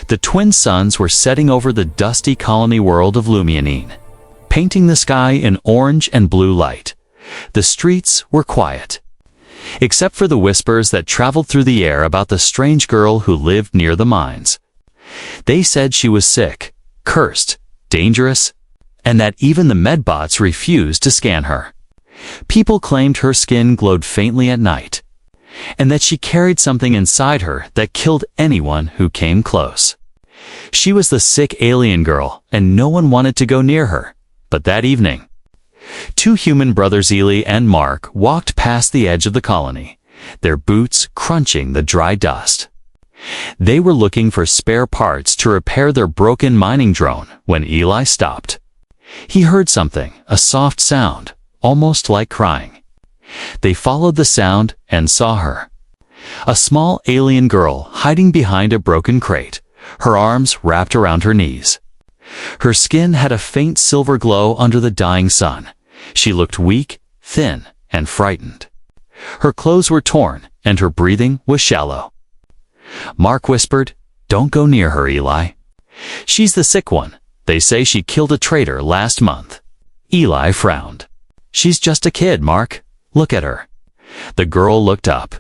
The twin suns were setting over the dusty colony world of Lumianine, painting the sky in orange and blue light. The streets were quiet, except for the whispers that traveled through the air about the strange girl who lived near the mines. They said she was sick, cursed, dangerous, and that even the medbots refused to scan her. People claimed her skin glowed faintly at night, and that she carried something inside her that killed anyone who came close. She was the sick alien girl, and no one wanted to go near her. But that evening, two human brothers, Eli and Mark, walked past the edge of the colony, their boots crunching the dry dust. They were looking for spare parts to repair their broken mining drone when Eli stopped. He heard something, a soft sound, almost like crying. They followed the sound and saw her. A small alien girl hiding behind a broken crate, her arms wrapped around her knees. Her skin had a faint silver glow under the dying sun. She looked weak, thin, and frightened. Her clothes were torn, and her breathing was shallow. Mark whispered, "Don't go near her, Eli. She's the sick one. They say she killed a traitor last month." Eli frowned. "She's just a kid, Mark. Look at her." The girl looked up,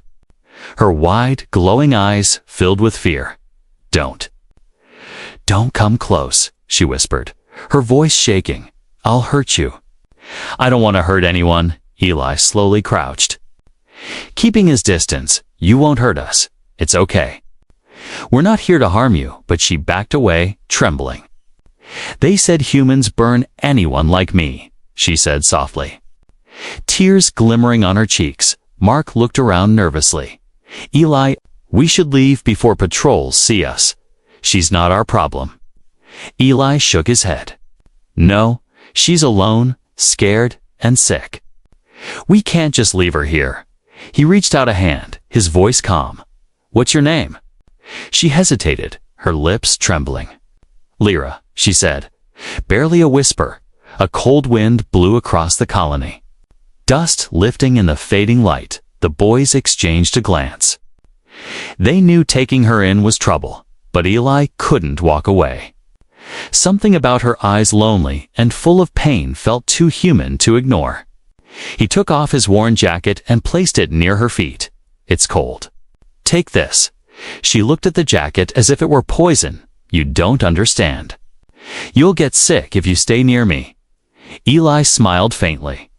her wide, glowing eyes filled with fear. Don't come close," she whispered, her voice shaking. "I'll hurt you." "I don't want to hurt anyone." Eli slowly crouched, keeping his distance. "You won't hurt us. It's okay. We're not here to harm you." But she backed away, trembling. "They said humans burn anyone like me," she said softly. Tears glimmering on her cheeks, Mark looked around nervously. "Eli, we should leave before patrols see us. She's not our problem." Eli shook his head. "No, she's alone, scared, and sick. We can't just leave her here." He reached out a hand, his voice calm. "What's your name?" She hesitated, her lips trembling. "Lyra," she said, barely a whisper. A cold wind blew across the colony. Dust lifting in the fading light, the boys exchanged a glance. They knew taking her in was trouble, but Eli couldn't walk away. Something about her eyes, lonely and full of pain, felt too human to ignore. He took off his worn jacket and placed it near her feet. "It's cold. Take this." She looked at the jacket as if it were poison. "You don't understand. You'll get sick if you stay near me." Eli smiled faintly.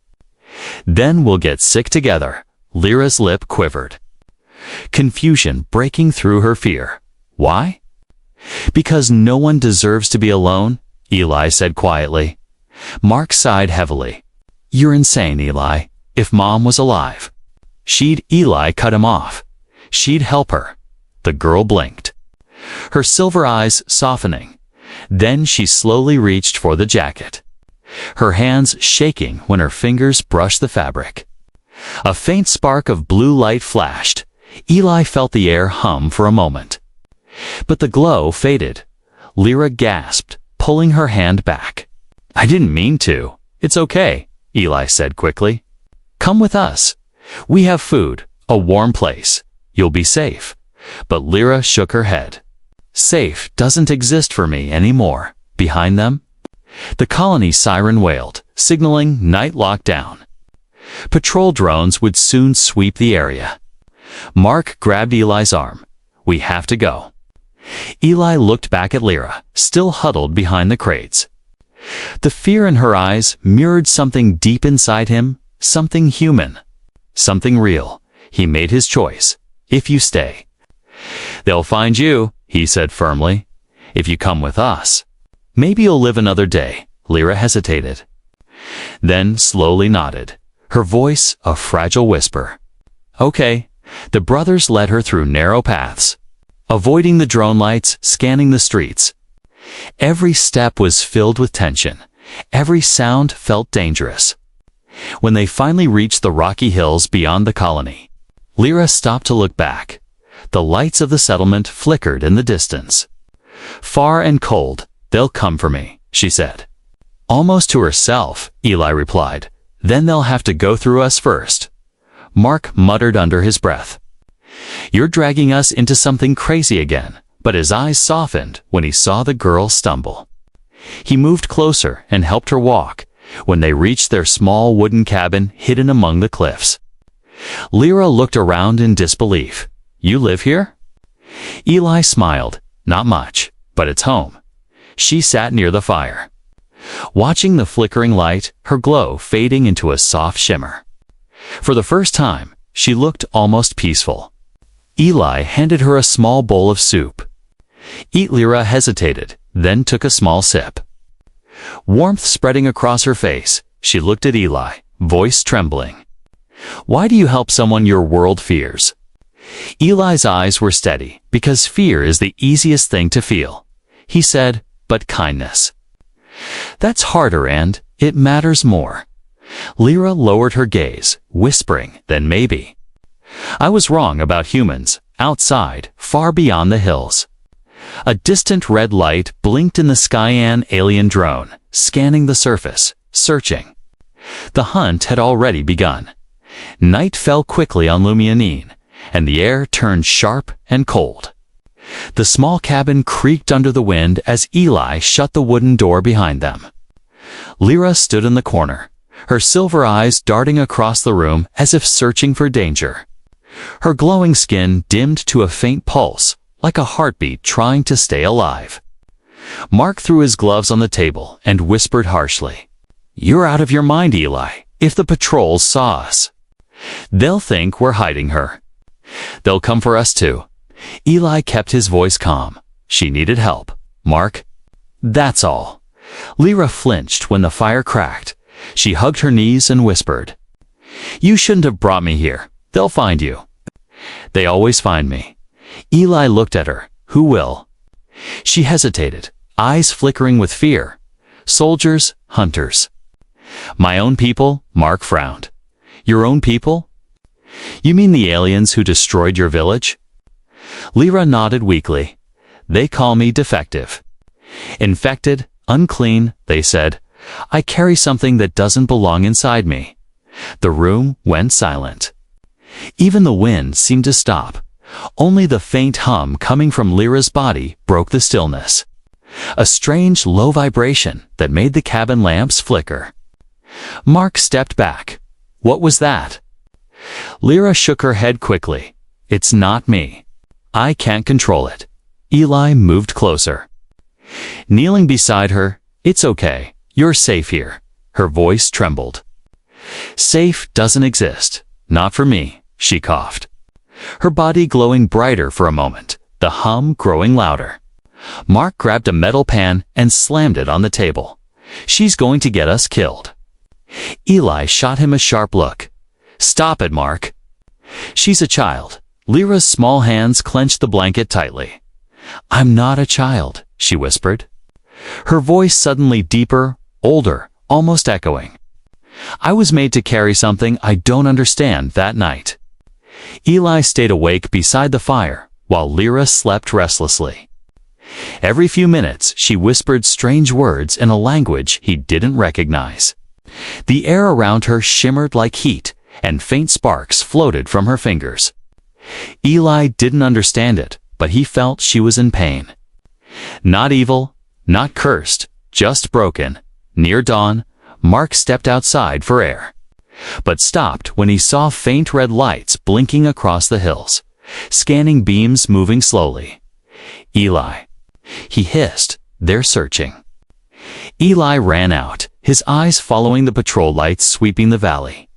"Then we'll get sick together." Lyra's lip quivered, confusion breaking through her fear. "Why?" "Because no one deserves to be alone," Eli said quietly. Mark sighed heavily. "You're insane, Eli. If Mom was alive, Eli cut him off. She'd help her." The girl blinked, her silver eyes softening. Then she slowly reached for the jacket, her hands shaking when her fingers brushed the fabric. A faint spark of blue light flashed. Eli felt the air hum for a moment, but the glow faded. Lyra gasped, pulling her hand back. "I didn't mean to." "It's okay," Eli said quickly. "Come with us. We have food, a warm place. You'll be safe." But Lyra shook her head. "Safe doesn't exist for me anymore." Behind them, the colony siren wailed, signaling night lockdown. Patrol drones would soon sweep the area. Mark grabbed Eli's arm. "We have to go." Eli looked back at Lyra, still huddled behind the crates. The fear in her eyes mirrored something deep inside him, something human, something real. He made his choice. "If you stay, they'll find you," he said firmly. "If you come with us, maybe you'll live another day." Lyra hesitated, then slowly nodded, her voice a fragile whisper. "Okay." The brothers led her through narrow paths, avoiding the drone lights, scanning the streets. Every step was filled with tension. Every sound felt dangerous. When they finally reached the rocky hills beyond the colony, Lyra stopped to look back. The lights of the settlement flickered in the distance. "Far and cold, they'll come for me," she said. Almost to herself, Eli replied. "Then they'll have to go through us first." Mark muttered under his breath. "You're dragging us into something crazy again." but his eyes softened when he saw the girl stumble. He moved closer and helped her walk when they reached their small wooden cabin hidden among the cliffs. Lyra looked around in disbelief. "You live here?" Eli smiled. "Not much, but it's home." She sat near the fire, watching the flickering light, her glow fading into a soft shimmer. For the first time, she looked almost peaceful. Eli handed her a small bowl of soup. Lyra hesitated, then took a small sip. Warmth spreading across her face, she looked at Eli, voice trembling. "Why do you help someone your world fears?" Eli's eyes were steady, because fear is the easiest thing to feel. He said, "But kindness. That's harder and it matters more." Lyra lowered her gaze, whispering, "Then maybe I was wrong about humans, outside, far beyond the hills." A distant red light blinked in the sky, an alien drone, scanning the surface, searching. The hunt had already begun. Night fell quickly on Lumianine, and the air turned sharp and cold. The small cabin creaked under the wind as Eli shut the wooden door behind them. Lyra stood in the corner, her silver eyes darting across the room as if searching for danger. Her glowing skin dimmed to a faint pulse, like a heartbeat trying to stay alive. Mark threw his gloves on the table and whispered harshly, "You're out of your mind, Eli. If the patrols saw us, they'll think we're hiding her. They'll come for us too." Eli kept his voice calm. "She needed help, Mark. That's all." Lyra flinched when the fire cracked. She hugged her knees and whispered, "You shouldn't have brought me here. They'll find you." "They always find me." Eli looked at her. "Who will?" She hesitated, eyes flickering with fear. "Soldiers, hunters." "My own people?" Mark frowned. "Your own people? You mean the aliens who destroyed your village?" Lyra nodded weakly. "They call me defective. Infected, unclean," they said. "I carry something that doesn't belong inside me." The room went silent. Even the wind seemed to stop. Only the faint hum coming from Lyra's body broke the stillness. A strange, low vibration that made the cabin lamps flicker. Mark stepped back. "What was that?" Lyra shook her head quickly. "It's not me. I can't control it." Eli moved closer. Kneeling beside her, "It's okay. You're safe here." Her voice trembled. "Safe doesn't exist. Not for me," she coughed. Her body glowing brighter for a moment, the hum growing louder. Mark grabbed a metal pan and slammed it on the table. "She's going to get us killed." Eli shot him a sharp look. "Stop it, Mark." "She's a child." Lyra's small hands clenched the blanket tightly. "I'm not a child," she whispered. Her voice suddenly deeper, older, almost echoing. "I was made to carry something I don't understand that night." Eli stayed awake beside the fire, while Lyra slept restlessly. Every few minutes she whispered strange words in a language he didn't recognize. The air around her shimmered like heat, and faint sparks floated from her fingers. Eli didn't understand it, but he felt she was in pain. Not evil, not cursed, just broken. Near dawn, Mark stepped outside for air, but stopped when he saw faint red lights blinking across the hills, scanning beams moving slowly. "Eli," he hissed, "they're searching." Eli ran out, his eyes following the patrol lights sweeping the valley.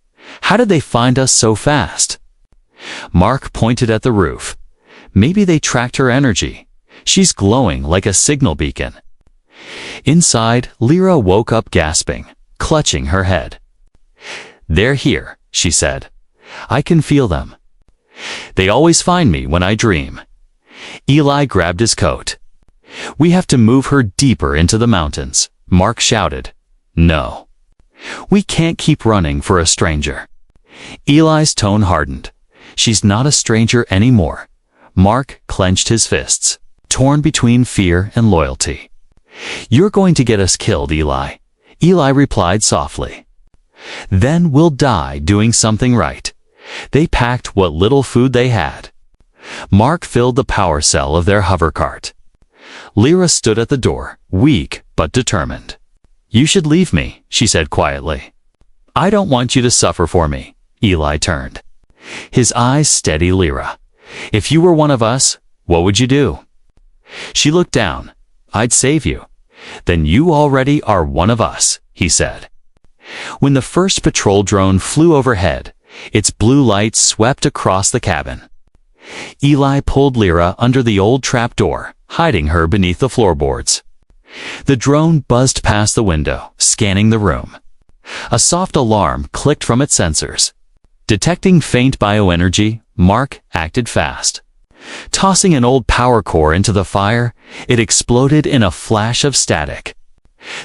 "How did they find us so fast?" Mark pointed at the roof. "Maybe they tracked her energy. She's glowing like a signal beacon." Inside, Lyra woke up gasping, clutching her head. "They're here," she said. "I can feel them. They always find me when I dream." Eli grabbed his coat. "We have to move her deeper into the mountains," Mark shouted. "No. We can't keep running for a stranger." Eli's tone hardened. "She's not a stranger anymore." Mark clenched his fists, torn between fear and loyalty. "You're going to get us killed, Eli." Eli replied softly. "Then we'll die doing something right." They packed what little food they had. Mark filled the power cell of their hover cart. Lyra stood at the door, weak but determined. "You should leave me," she said quietly. "I don't want you to suffer for me." Eli turned. His eyes steadied Lyra. "If you were one of us, what would you do?" She looked down. "I'd save you." "Then you already are one of us," he said. When the first patrol drone flew overhead, its blue light swept across the cabin. Eli pulled Lyra under the old trapdoor, hiding her beneath the floorboards. The drone buzzed past the window, scanning the room. A soft alarm clicked from its sensors. Detecting faint bioenergy, Mark acted fast. Tossing an old power core into the fire, it exploded in a flash of static.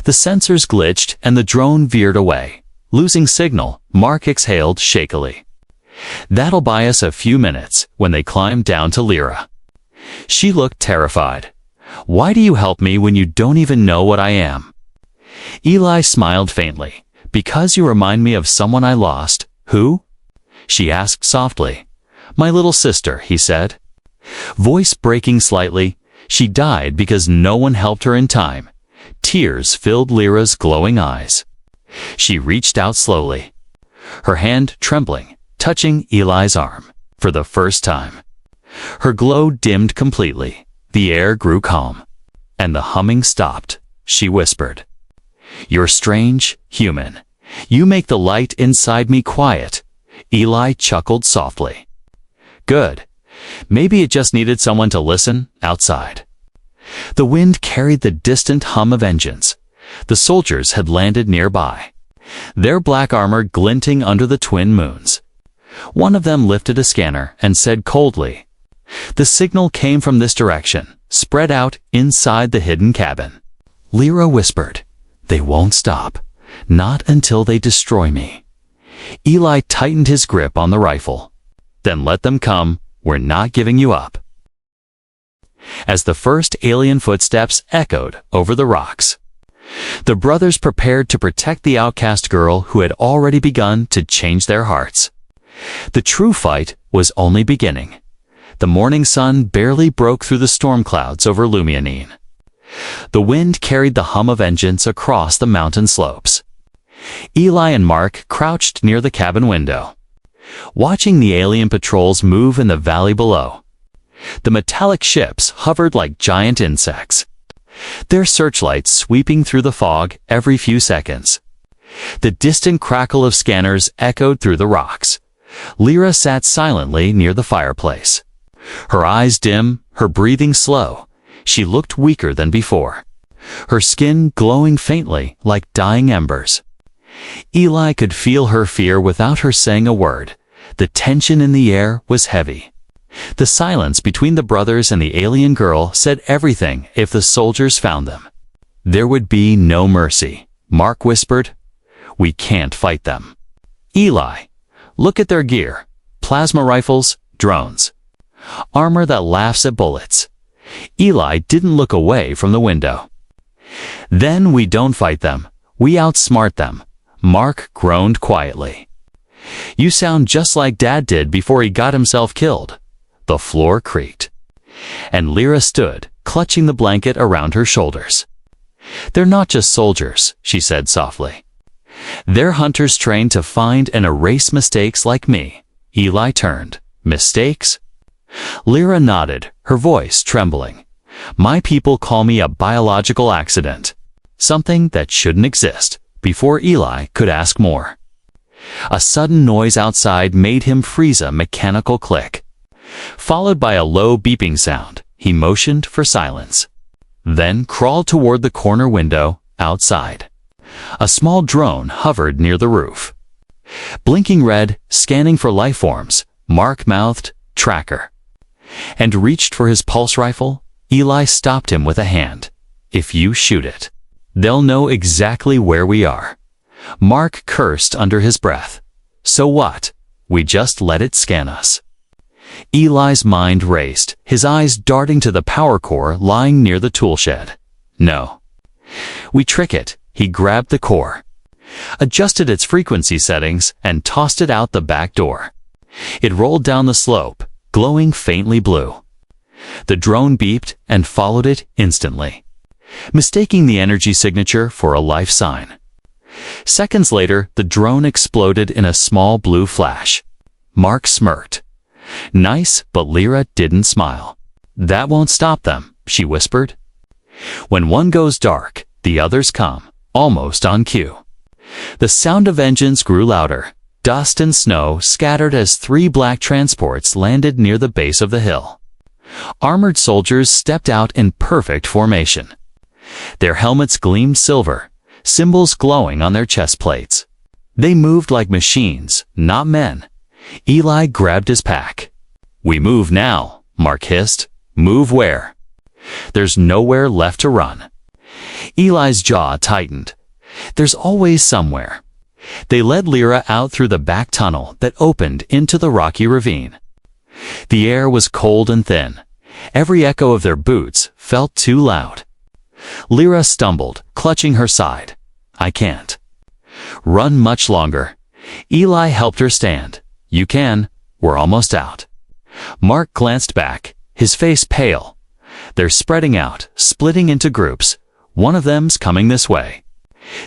The sensors glitched and the drone veered away. Losing signal, Mark exhaled shakily. "That'll buy us a few minutes," when they climbed down to Lyra. She looked terrified. "Why do you help me when you don't even know what I am?" Eli smiled faintly. "Because you remind me of someone I lost." "Who?" she asked softly. "My little sister," he said. Voice breaking slightly, "She died because no one helped her in time." Tears filled Lyra's glowing eyes. She reached out slowly, her hand trembling, touching Eli's arm for the first time. Her glow dimmed completely. The air grew calm, and the humming stopped. She whispered, "You're strange, human. You make the light inside me quiet." Eli chuckled softly. "Good. Maybe it just needed someone to listen." Outside, the wind carried the distant hum of engines. The soldiers had landed nearby, their black armor glinting under the twin moons. One of them lifted a scanner and said coldly, "The signal came from this direction, spread out inside the hidden cabin." Lyra whispered, "They won't stop. Not until they destroy me." Eli tightened his grip on the rifle. "Then let them come. We're not giving you up." As the first alien footsteps echoed over the rocks, the brothers prepared to protect the outcast girl who had already begun to change their hearts. The true fight was only beginning. The morning sun barely broke through the storm clouds over Lumianine. The wind carried the hum of engines across the mountain slopes. Eli and Mark crouched near the cabin window, watching the alien patrols move in the valley below. The metallic ships hovered like giant insects, their searchlights sweeping through the fog every few seconds. The distant crackle of scanners echoed through the rocks. Lyra sat silently near the fireplace, her eyes dim, her breathing slow. She looked weaker than before, her skin glowing faintly like dying embers. Eli could feel her fear without her saying a word. The tension in the air was heavy. The silence between the brothers and the alien girl said everything. If the soldiers found them, there would be no mercy. Mark whispered, "We can't fight them." Eli, "Look at their gear. Plasma rifles, drones. Armor that laughs at bullets." Eli didn't look away from the window. "Then we don't fight them. We outsmart them." Mark groaned quietly. "You sound just like Dad did before he got himself killed." The floor creaked, and Lyra stood, clutching the blanket around her shoulders. "They're not just soldiers," she said softly. "They're hunters trained to find and erase mistakes like me." Eli turned. "Mistakes?" Lyra nodded, her voice trembling. "My people call me a biological accident. Something that shouldn't exist." Before Eli could ask more, a sudden noise outside made him freeze. A mechanical click, followed by a low beeping sound. He motioned for silence, then crawled toward the corner window outside. A small drone hovered near the roof, blinking red, scanning for life forms. Mark mouthed, "Tracker," and reached for his pulse rifle. Eli stopped him with a hand. "If you shoot it, they'll know exactly where we are." Mark cursed under his breath. "So what? We just let it scan us." Eli's mind raced, his eyes darting to the power core lying near the toolshed. "No. We trick it." He grabbed the core, adjusted its frequency settings, and tossed it out the back door. It rolled down the slope, glowing faintly blue. The drone beeped and followed it instantly, mistaking the energy signature for a life sign. Seconds later, the drone exploded in a small blue flash. Mark smirked. Nice, but Lyra didn't smile. That won't stop them, she whispered. When one goes dark, the others come, almost on cue. The sound of engines grew louder. Dust and snow scattered as 3 black transports landed near the base of the hill. Armored soldiers stepped out in perfect formation. Their helmets gleamed silver, symbols glowing on their chest plates. They moved like machines, not men. Eli grabbed his pack. "We move now," Mark hissed. "Move where?" "There's nowhere left to run." Eli's jaw tightened. "There's always somewhere." They led Lyra out through the back tunnel that opened into the rocky ravine. The air was cold and thin. Every echo of their boots felt too loud. Lyra stumbled, clutching her side. "I can't." "Run much longer." Eli helped her stand. "You can. We're almost out." Mark glanced back, his face pale. "They're spreading out, splitting into groups. One of them's coming this way."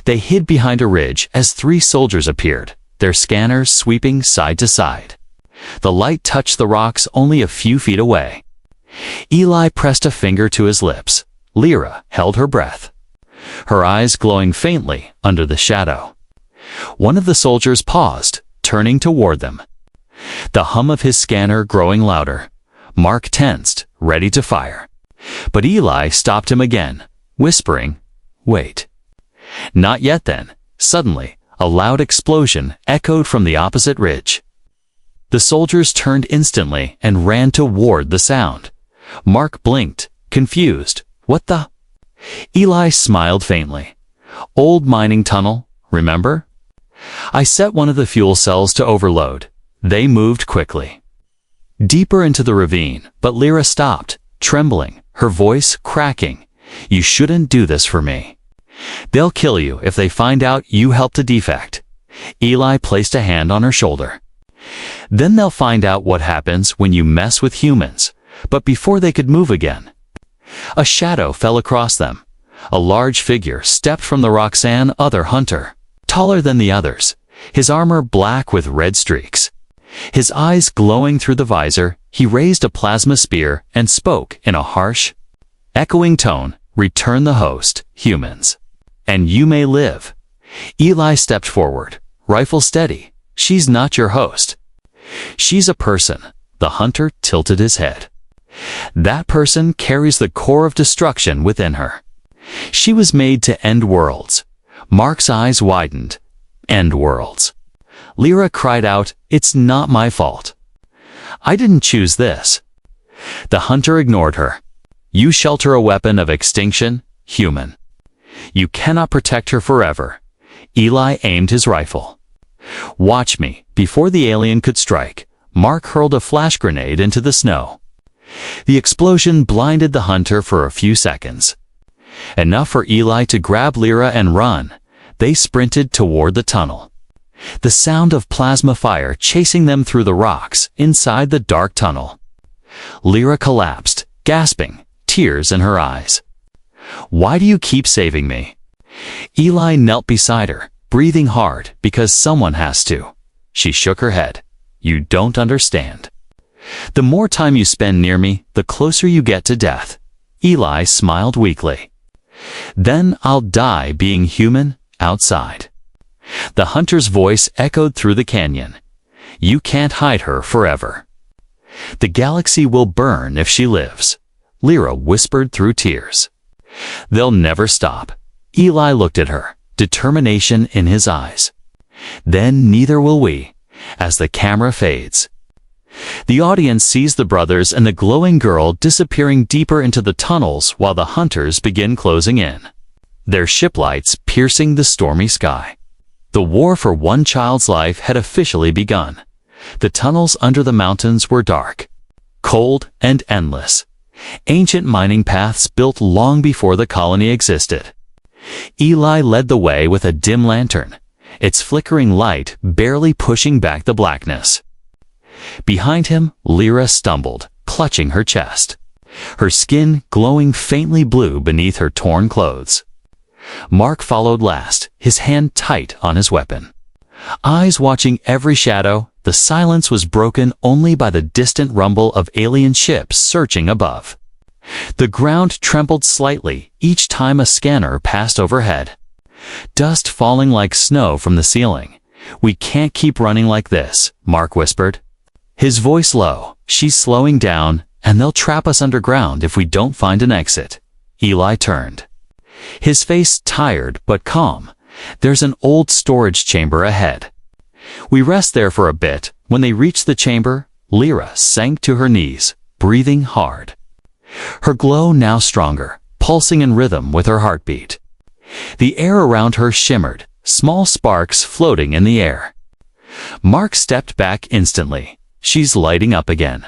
They hid behind a ridge as 3 soldiers appeared, their scanners sweeping side to side. The light touched the rocks only a few feet away. Eli pressed a finger to his lips. Lyra held her breath, her eyes glowing faintly under the shadow. One of the soldiers paused, turning toward them. The hum of his scanner growing louder. Mark tensed, ready to fire. But Eli stopped him again, whispering, "Wait." "Not yet then." Suddenly, a loud explosion echoed from the opposite ridge. The soldiers turned instantly and ran toward the sound. Mark blinked, confused. "What the?" Eli smiled faintly. "Old mining tunnel, remember? I set one of the fuel cells to overload. They moved quickly deeper into the ravine, but Lyra stopped, trembling, her voice cracking. "You shouldn't do this for me. They'll kill you if they find out you helped a defect." Eli placed a hand on her shoulder. "Then they'll find out what happens when you mess with humans." But before they could move again, a shadow fell across them. A large figure stepped from the Roxanne other hunter, taller than the others, his armor black with red streaks. His eyes glowing through the visor, he raised a plasma spear and spoke in a harsh, echoing tone, "Return the host, humans, and you may live." Eli stepped forward, rifle steady. "She's not your host. She's a person." The hunter tilted his head. "That person carries the core of destruction within her. She was made to end worlds." Mark's eyes widened. "End worlds." Lyra cried out, "It's not my fault. I didn't choose this." The hunter ignored her. "You shelter a weapon of extinction, human. You cannot protect her forever." Eli aimed his rifle. "Watch me." Before the alien could strike, Mark hurled a flash grenade into the snow. The explosion blinded the hunter for a few seconds. Enough for Eli to grab Lyra and run. They sprinted toward the tunnel, the sound of plasma fire chasing them through the rocks inside the dark tunnel. Lyra collapsed, gasping, tears in her eyes. "Why do you keep saving me?" Eli knelt beside her, breathing hard because someone has to. She shook her head. "You don't understand. The more time you spend near me, the closer you get to death." Eli smiled weakly. "Then I'll die being human outside." The hunter's voice echoed through the canyon. "You can't hide her forever. The galaxy will burn if she lives." Lyra whispered through tears. "They'll never stop." Eli looked at her, determination in his eyes. "Then neither will we." As the camera fades, the audience sees the brothers and the glowing girl disappearing deeper into the tunnels while the hunters begin closing in, their ship lights piercing the stormy sky. The war for one child's life had officially begun. The tunnels under the mountains were dark, cold, and endless. Ancient mining paths built long before the colony existed. Eli led the way with a dim lantern, its flickering light barely pushing back the blackness. Behind him, Lyra stumbled, clutching her chest, her skin glowing faintly blue beneath her torn clothes. Mark followed last, his hand tight on his weapon. Eyes watching every shadow, the silence was broken only by the distant rumble of alien ships searching above. The ground trembled slightly each time a scanner passed overhead. Dust falling like snow from the ceiling. "We can't keep running like this," Mark whispered. His voice low. "She's slowing down, and they'll trap us underground if we don't find an exit." Eli turned. His face tired but calm. "There's an old storage chamber ahead." We rest there for a bit. When they reached the chamber, Lyra sank to her knees, breathing hard. Her glow now stronger, pulsing in rhythm with her heartbeat. The air around her shimmered, small sparks floating in the air. Mark stepped back instantly. "She's lighting up again."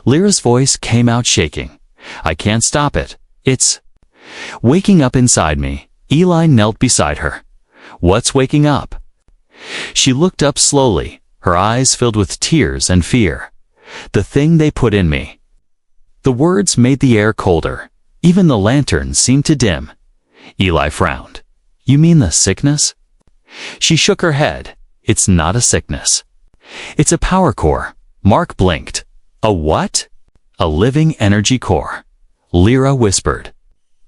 Lyra's voice came out shaking. "I can't stop it. It's waking up inside me." Eli knelt beside her. "What's waking up?" She looked up slowly, her eyes filled with tears and fear. "The thing they put in me." The words made the air colder. Even the lantern seemed to dim. Eli frowned. "You mean the sickness?" She shook her head. "It's not a sickness. It's a power core." Mark blinked. "A what?" "A living energy core," Lyra whispered.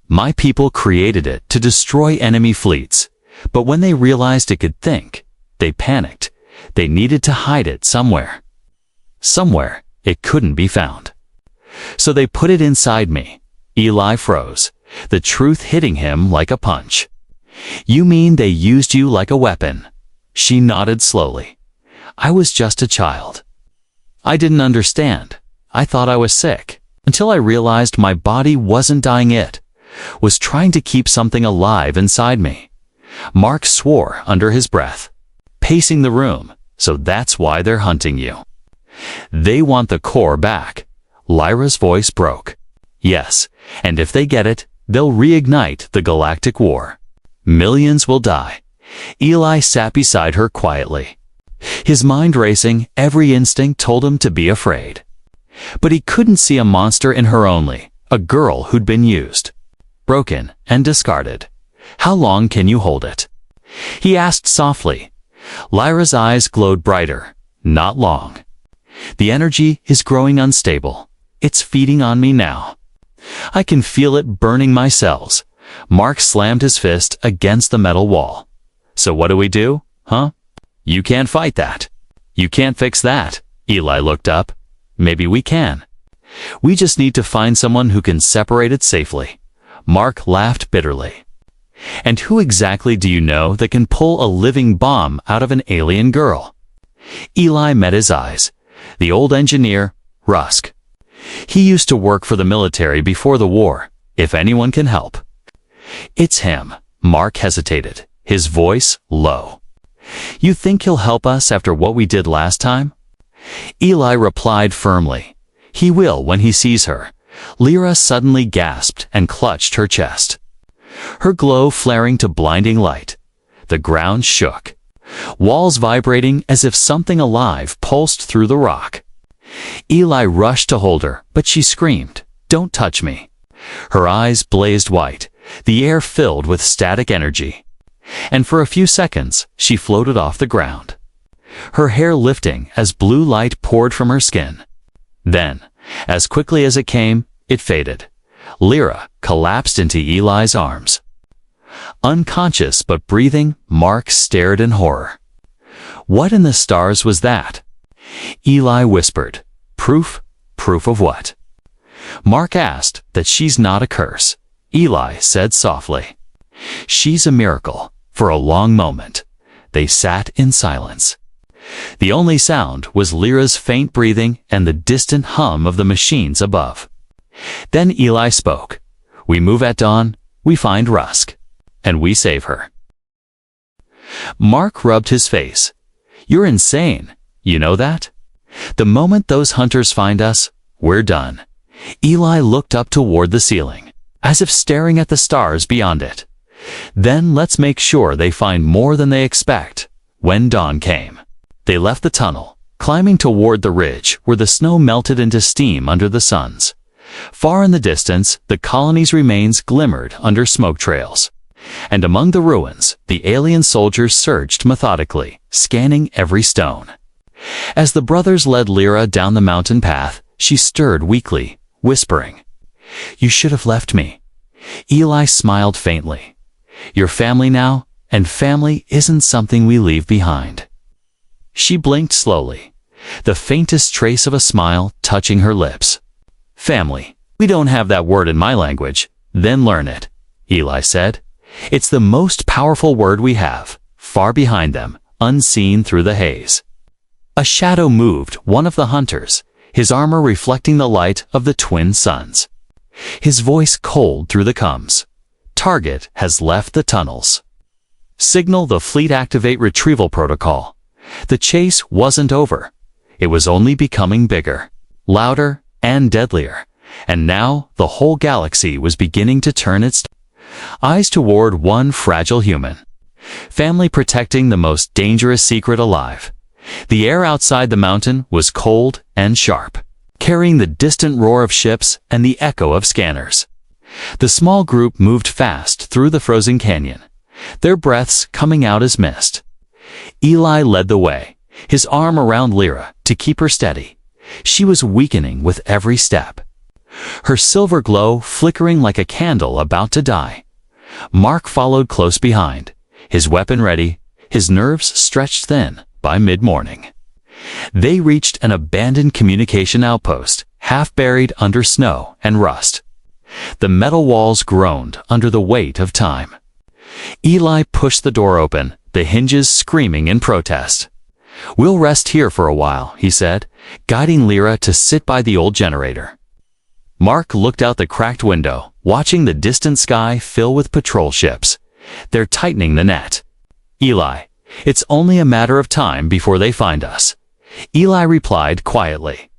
"My people created it to destroy enemy fleets, but when they realized it could think, they panicked. They needed to hide it somewhere. Somewhere it couldn't be found. So they put it inside me." Eli froze, the truth hitting him like a punch. "You mean they used you like a weapon?" She nodded slowly. "I was just a child. I didn't understand. I thought I was sick, until I realized my body wasn't dying, it was trying to keep something alive inside me." Mark swore under his breath, pacing the room. "So that's why they're hunting you. They want the core back." Lyra's voice broke. "Yes, and if they get it, they'll reignite the galactic war. Millions will die." Eli sat beside her quietly. His mind racing, every instinct told him to be afraid. But he couldn't see a monster in her only, a girl who'd been used, broken, and discarded. "How long can you hold it?" he asked softly. Lyra's eyes glowed brighter. "Not long. The energy is growing unstable. It's feeding on me now. I can feel it burning my cells." Mark slammed his fist against the metal wall. "So what do we do, huh? You can't fight that. You can't fix that." Eli looked up. "Maybe we can. We just need to find someone who can separate it safely." Mark laughed bitterly. "And who exactly do you know that can pull a living bomb out of an alien girl?" Eli met his eyes. "The old engineer, Rusk. He used to work for the military before the war, if anyone can help." "It's him." Mark hesitated, his voice low. "You think he'll help us after what we did last time?" Eli replied firmly. "He will when he sees her." Lyra suddenly gasped and clutched her chest, her glow flaring to blinding light. The ground shook, walls vibrating as if something alive pulsed through the rock. Eli rushed to hold her, but she screamed, "Don't touch me." Her eyes blazed white, the air filled with static energy. And for a few seconds, she floated off the ground, her hair lifting as blue light poured from her skin. Then, as quickly as it came, it faded. Lyra collapsed into Eli's arms. Unconscious but breathing, Mark stared in horror. "What in the stars was that?" Eli whispered. "Proof? Proof of what?" Mark asked. "That she's not a curse," Eli said softly. "She's a miracle." For a long moment, they sat in silence. The only sound was Lyra's faint breathing and the distant hum of the machines above. Then Eli spoke. "We move at dawn, we find Rusk, and we save her." Mark rubbed his face. "You're insane. You know that? The moment those hunters find us, we're done." Eli looked up toward the ceiling, as if staring at the stars beyond it. "Then let's make sure they find more than they expect." When dawn came, they left the tunnel, climbing toward the ridge where the snow melted into steam under the suns. Far in the distance, the colony's remains glimmered under smoke trails. And among the ruins, the alien soldiers surged methodically, scanning every stone. As the brothers led Lyra down the mountain path, she stirred weakly, whispering, "You should have left me." Eli smiled faintly. "You're family now, and family isn't something we leave behind." She blinked slowly, the faintest trace of a smile touching her lips. "Family. We don't have that word in my language." "Then learn it," Eli said. "It's the most powerful word we have, far behind them, unseen through the haze." A shadow moved one of the hunters, his armor reflecting the light of the twin suns. His voice cold through the cums. "Target has left the tunnels. Signal the fleet activate retrieval protocol." The chase wasn't over. It was only becoming bigger, louder, and deadlier. And now the whole galaxy was beginning to turn its eyes toward one fragile human. Family protecting the most dangerous secret alive. The air outside the mountain was cold and sharp, carrying the distant roar of ships and the echo of scanners. The small group moved fast through the frozen canyon, their breaths coming out as mist. Eli led the way, his arm around Lyra to keep her steady. She was weakening with every step, her silver glow flickering like a candle about to die. Mark followed close behind, his weapon ready, his nerves stretched thin by mid-morning. They reached an abandoned communication outpost, half buried under snow and rust. The metal walls groaned under the weight of time. Eli pushed the door open, the hinges screaming in protest. "We'll rest here for a while," he said, guiding Lyra to sit by the old generator. Mark looked out the cracked window, watching the distant sky fill with patrol ships. "They're tightening the net." "Eli, it's only a matter of time before they find us," Eli replied quietly.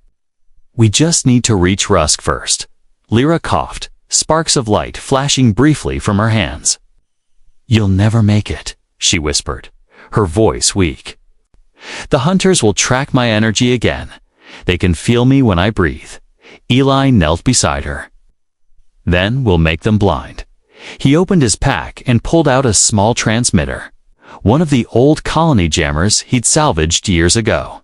"We just need to reach Rusk first." Lyra coughed, sparks of light flashing briefly from her hands. "You'll never make it," she whispered, her voice weak. "The hunters will track my energy again. They can feel me when I breathe." Eli knelt beside her. "Then we'll make them blind." He opened his pack and pulled out a small transmitter, one of the old colony jammers he'd salvaged years ago.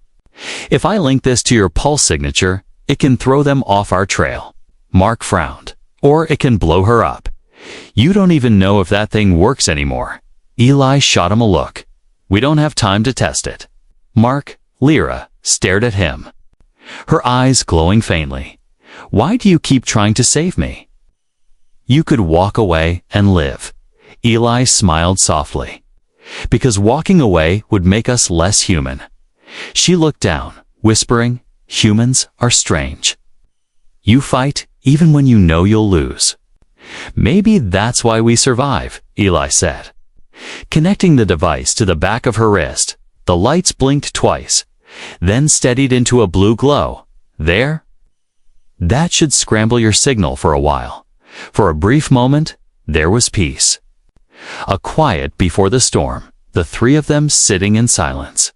"If I link this to your pulse signature, it can throw them off our trail." Mark frowned. "Or it can blow her up. You don't even know if that thing works anymore." Eli shot him a look. "We don't have time to test it." Lyra stared at him, her eyes glowing faintly. "Why do you keep trying to save me?" "You could walk away and live." Eli smiled softly. "Because walking away would make us less human." She looked down, whispering, "Humans are strange. You fight even when you know you'll lose." "Maybe that's why we survive," Eli said. Connecting the device to the back of her wrist, the lights blinked twice, then steadied into a blue glow. "There? That should scramble your signal for a while." For a brief moment, there was peace. A quiet before the storm, the three of them sitting in silence.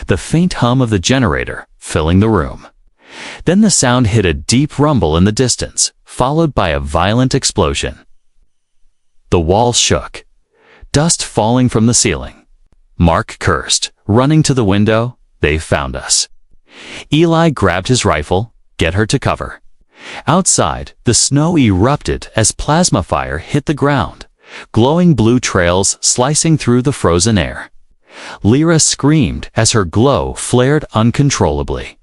The faint hum of the generator filling the room. Then the sound hit a deep rumble in the distance, followed by a violent explosion. The walls shook, dust falling from the ceiling. Mark cursed, running to the window. "They've found us." Eli grabbed his rifle. "Get her to cover." Outside, the snow erupted as plasma fire hit the ground, glowing blue trails slicing through the frozen air. Lyra screamed as her glow flared uncontrollably.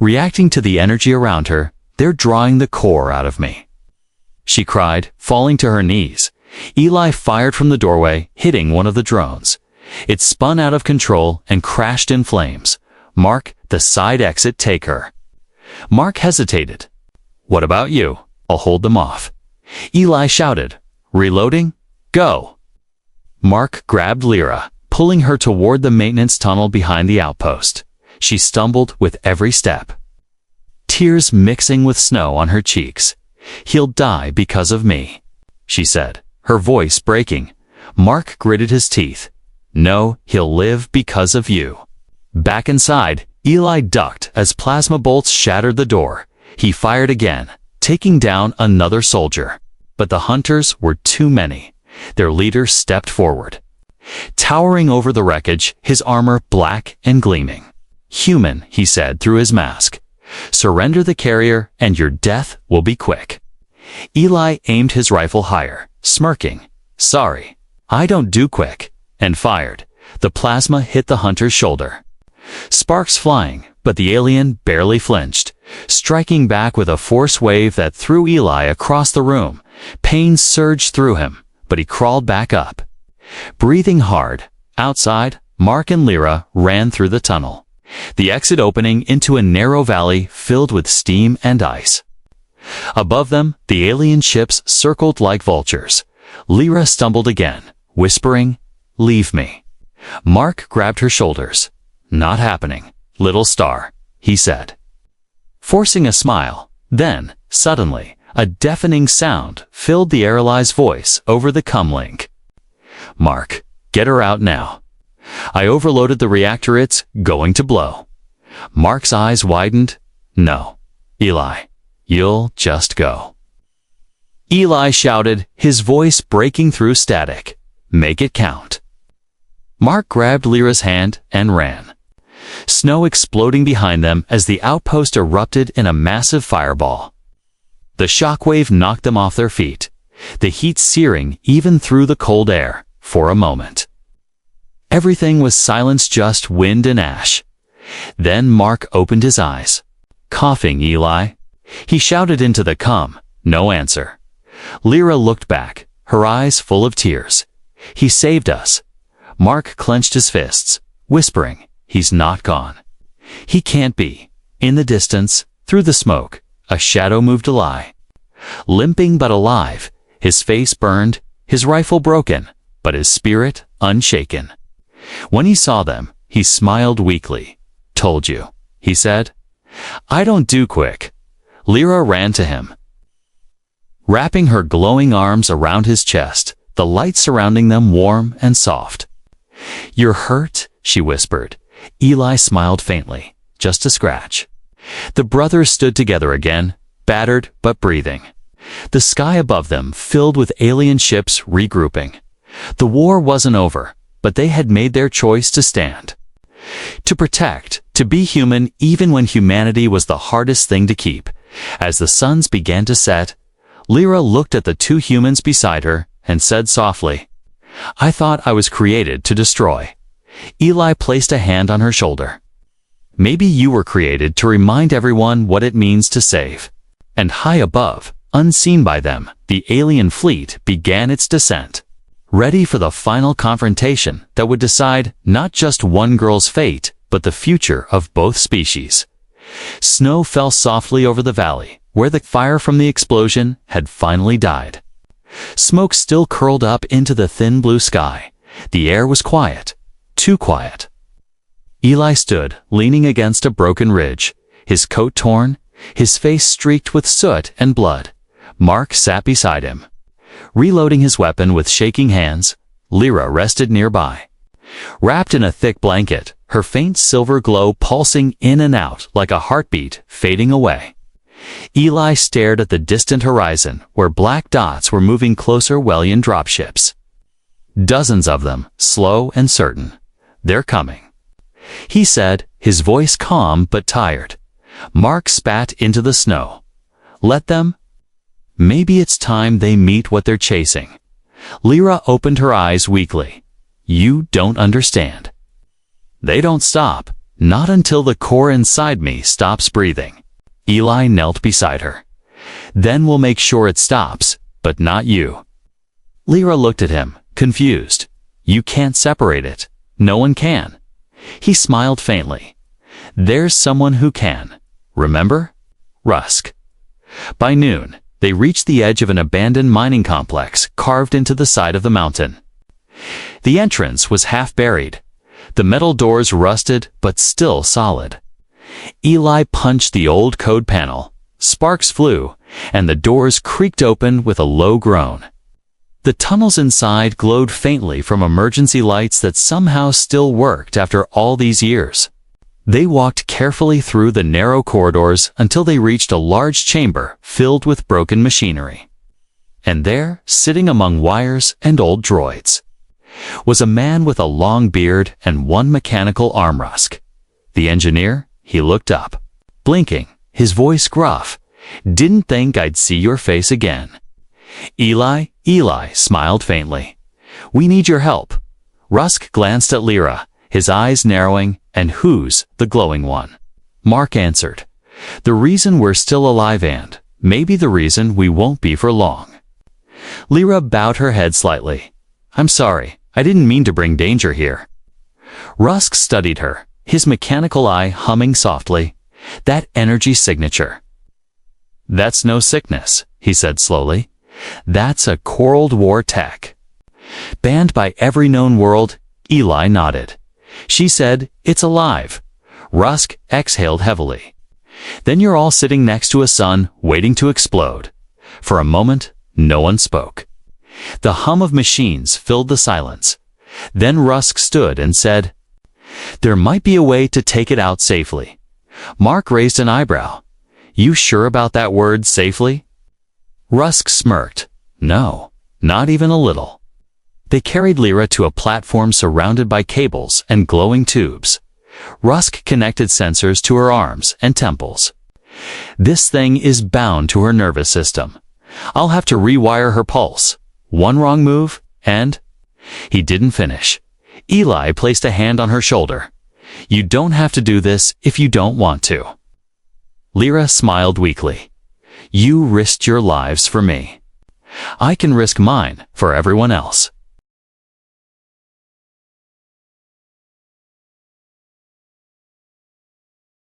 "Reacting to the energy around her, they're drawing the core out of me," she cried, falling to her knees. Eli fired from the doorway, hitting one of the drones. It spun out of control and crashed in flames. "Mark, the side exit, take her." Mark hesitated. "What about you? I'll hold them off." Eli shouted, "Reloading? Go!" Mark grabbed Lyra, pulling her toward the maintenance tunnel behind the outpost. She stumbled with every step, tears mixing with snow on her cheeks. "He'll die because of me," she said, her voice breaking. Mark gritted his teeth. "No, he'll live because of you." Back inside, Eli ducked as plasma bolts shattered the door. He fired again, taking down another soldier. But the hunters were too many. Their leader stepped forward. Towering over the wreckage, his armor black and gleaming. "Human," he said through his mask. "Surrender the carrier and your death will be quick." Eli aimed his rifle higher, smirking. "Sorry, I don't do quick," and fired. The plasma hit the hunter's shoulder. Sparks flying, but the alien barely flinched, striking back with a force wave that threw Eli across the room. Pain surged through him, but he crawled back up. Breathing hard, outside, Mark and Lyra ran through the tunnel, the exit opening into a narrow valley filled with steam and ice. Above them, the alien ships circled like vultures. Lyra stumbled again, whispering, "Leave me." Mark grabbed her shoulders. "Not happening, little star," he said, forcing a smile. Then, suddenly, a deafening sound filled the Eli's voice over the comlink. "Mark, get her out now. I overloaded the reactor, it's going to blow." Mark's eyes widened. "No, Eli, you'll just go." Eli shouted, his voice breaking through static. "Make it count." Mark grabbed Lyra's hand and ran. Snow exploding behind them as the outpost erupted in a massive fireball. The shockwave knocked them off their feet, the heat searing even through the cold air. For a moment, everything was silence, just wind and ash. Then Mark opened his eyes. "Coughing, Eli?" He shouted into the cum. No answer. Lyra looked back, her eyes full of tears. "He saved us." Mark clenched his fists, whispering, "He's not gone. He can't be." In the distance, through the smoke, a shadow moved Eli. Limping but alive, his face burned, his rifle broken, but his spirit unshaken. When he saw them, he smiled weakly. "Told you," he said. "I don't do quick." Lyra ran to him, wrapping her glowing arms around his chest, the light surrounding them warm and soft. "You're hurt?" she whispered. Eli smiled faintly. "Just a scratch." The brothers stood together again, battered but breathing. The sky above them filled with alien ships regrouping. The war wasn't over, but they had made their choice to stand. To protect, to be human even when humanity was the hardest thing to keep. As the suns began to set, Lyra looked at the two humans beside her and said softly, "I thought I was created to destroy." Eli placed a hand on her shoulder. "Maybe you were created to remind everyone what it means to save." And high above, unseen by them, the alien fleet began its descent, ready for the final confrontation that would decide not just one girl's fate, but the future of both species. Snow fell softly over the valley, where the fire from the explosion had finally died. Smoke still curled up into the thin blue sky. The air was quiet, too quiet. Eli stood, leaning against a broken ridge, his coat torn, his face streaked with soot and blood. Mark sat beside him, reloading his weapon with shaking hands. Lyra rested nearby, wrapped in a thick blanket, her faint silver glow pulsing in and out like a heartbeat fading away. Eli stared at the distant horizon, where black dots were moving closer, Wellian dropships. Dozens of them, slow and certain. "They're coming," he said, his voice calm but tired. Mark spat into the snow. "Let them. Maybe it's time they meet what they're chasing." Lyra opened her eyes weakly. "You don't understand. They don't stop, not until the core inside me stops breathing." Eli knelt beside her. "Then we'll make sure it stops, but not you." Lyra looked at him, confused. "You can't separate it. No one can." He smiled faintly. "There's someone who can. Remember? Rusk." By noon, they reached the edge of an abandoned mining complex carved into the side of the mountain. The entrance was half buried, the metal doors rusted but still solid. Eli punched the old code panel. Sparks flew, and the doors creaked open with a low groan. The tunnels inside glowed faintly from emergency lights that somehow still worked after all these years. They walked carefully through the narrow corridors until they reached a large chamber filled with broken machinery. And there, sitting among wires and old droids, was a man with a long beard and one mechanical arm Rusk. The engineer, he looked up, blinking, his voice gruff. Didn't think I'd see your face again. Eli smiled faintly. We need your help. Rusk glanced at Lyra, his eyes narrowing. And who's the glowing one? Mark answered. The reason we're still alive and maybe the reason we won't be for long. Lyra bowed her head slightly. I'm sorry, I didn't mean to bring danger here. Rusk studied her, his mechanical eye humming softly. That energy signature. That's no sickness, he said slowly. That's a Cold War tech. Banned by every known world, Eli nodded. She said, it's alive. Rusk exhaled heavily. Then you're all sitting next to a sun waiting to explode. For a moment, no one spoke. The hum of machines filled the silence. Then Rusk stood and said, there might be a way to take it out safely. Mark raised an eyebrow. You sure about that word, safely? Rusk smirked. No, not even a little. They carried Lyra to a platform surrounded by cables and glowing tubes. Rusk connected sensors to her arms and temples. This thing is bound to her nervous system. I'll have to rewire her pulse. One wrong move, and... He didn't finish. Eli placed a hand on her shoulder. You don't have to do this if you don't want to. Lyra smiled weakly. You risked your lives for me. I can risk mine for everyone else.